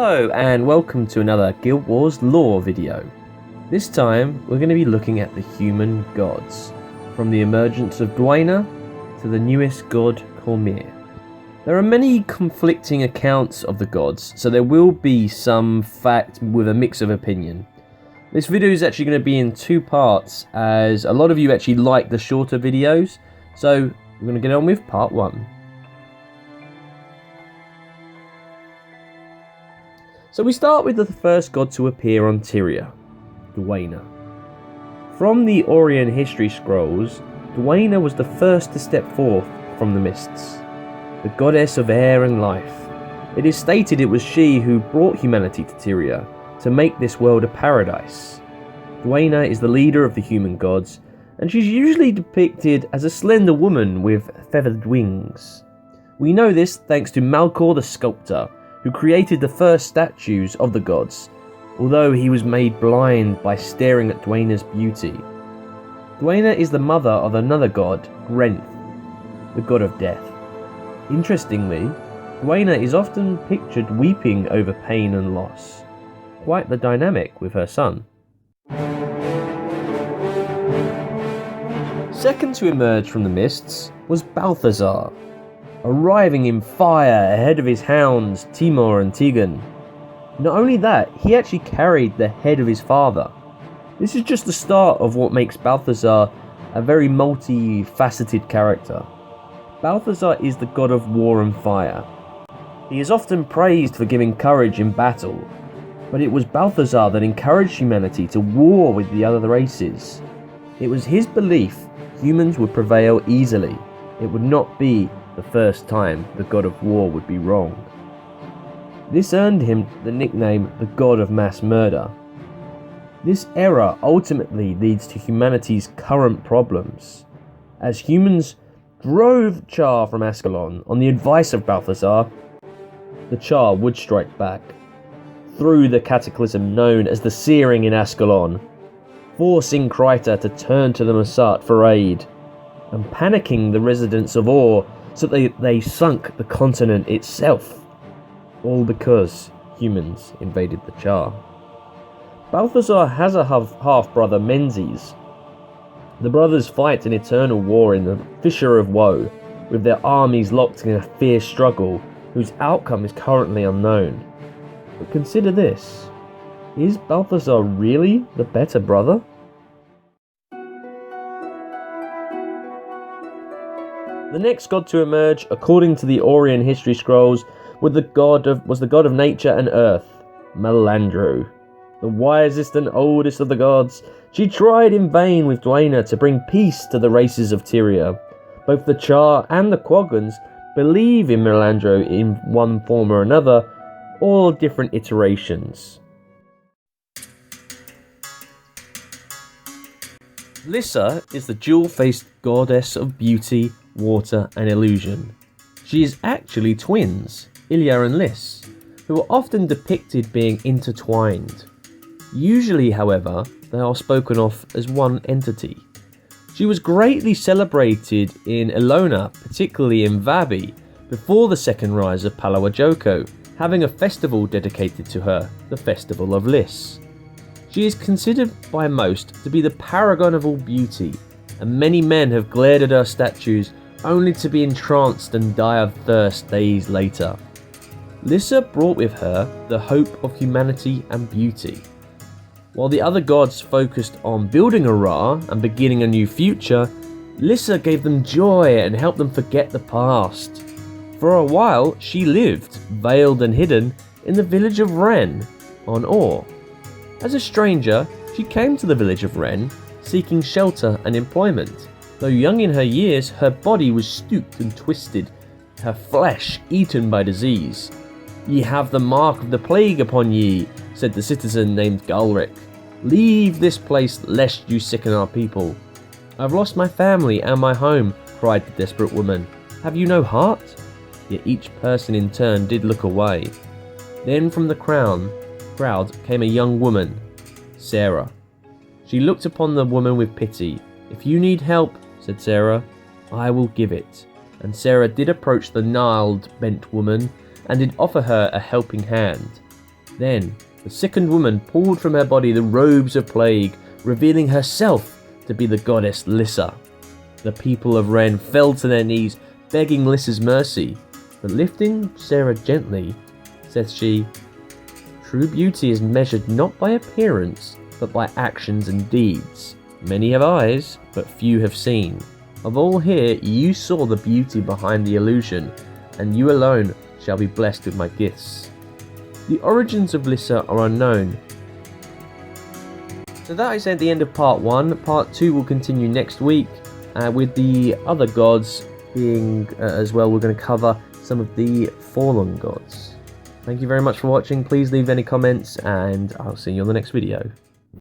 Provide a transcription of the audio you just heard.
Hello and welcome to another Guild Wars lore video. This time we're going to be looking at the human gods, from the emergence of Dwayna to the newest god Cormyr. There are many conflicting accounts of the gods, so there will be some fact with a mix of opinion. This video is actually going to be in two parts, as a lot of you actually like the shorter videos, so we're going to get on with part one. So we start with the first god to appear on Tyria, Dwayna. From the Orient history scrolls, Dwayna was the first to step forth from the mists, the goddess of air and life. It is stated it was she who brought humanity to Tyria to make this world a paradise. Dwayna is the leader of the human gods, and she's usually depicted as a slender woman with feathered wings. We know this thanks to Malkor the sculptor, who created the first statues of the gods, although he was made blind by staring at Dwayna's beauty. Dwayna is the mother of another god, Grenth, the god of death. Interestingly, Dwayna is often pictured weeping over pain and loss. Quite the dynamic with her son. Second to emerge from the mists was Balthazar, arriving in fire ahead of his hounds Timur and Tegan. Not only that, he actually carried the head of his father. This is just the start of what makes Balthazar a very multifaceted character. Balthazar is the god of war and fire. He is often praised for giving courage in battle, but it was Balthazar that encouraged humanity to war with the other races. It was his belief humans would prevail easily. It would not be the first time the god of war would be wrong. This earned him the nickname the god of mass murder. This error ultimately leads to humanity's current problems. As humans drove Char from Ascalon on the advice of Balthazar, the Char would strike back through the cataclysm known as the Searing in Ascalon, forcing Kryta to turn to the Masat for aid, and panicking the residents of Or so they sunk the continent itself, all because humans invaded the Char. Balthazar has a half-brother, Menzies. The brothers fight an eternal war in the Fissure of Woe, with their armies locked in a fierce struggle whose outcome is currently unknown. But consider this, is Balthazar really the better brother? The next god to emerge, according to the Orient history scrolls, was the god of nature and earth, Melandru. The wisest and oldest of the gods, she tried in vain with Dwayna to bring peace to the races of Tyria. Both the Char and the Quaggons believe in Melandru in one form or another, all different iterations. Lissa is the dual-faced goddess of beauty, water and illusion. She is actually twins, Ilya and Liss, who are often depicted being intertwined. Usually, however, they are spoken of as one entity. She was greatly celebrated in Ilona, particularly in Vabi, before the second rise of Palawajoko, having a festival dedicated to her, the Festival of Liss. She is considered by most to be the paragon of all beauty, and many men have glared at her statues only to be entranced and die of thirst days later. Lissa brought with her the hope of humanity and beauty. While the other gods focused on building a Ra and beginning a new future, Lissa gave them joy and helped them forget the past. For a while, she lived, veiled and hidden, in the village of Ren, on Or. As a stranger, she came to the village of Ren, seeking shelter and employment. Though young in her years, her body was stooped and twisted, her flesh eaten by disease. "Ye have the mark of the plague upon ye," said the citizen named Galric. "Leave this place lest you sicken our people." "I've lost my family and my home," cried the desperate woman. "Have you no heart?" Yet each person in turn did look away. Then from the crowd came a young woman, Sarah. She looked upon the woman with pity. "If you need help," said Sarah, "I will give it." And Sarah did approach the gnarled, bent woman and did offer her a helping hand. Then, the sickened woman pulled from her body the robes of plague, revealing herself to be the goddess Lissa. The people of Ren fell to their knees, begging Lissa's mercy, but lifting Sarah gently, says she, "True beauty is measured not by appearance, but by actions and deeds. Many have eyes, but few have seen. Of all here, you saw the beauty behind the illusion, and you alone shall be blessed with my gifts." The origins of Lissa are unknown. So that is at the end of part 1. Part 2 will continue next week, with the other gods being, as well, we're going to cover some of the fallen gods. Thank you very much for watching. Please leave any comments, and I'll see you on the next video.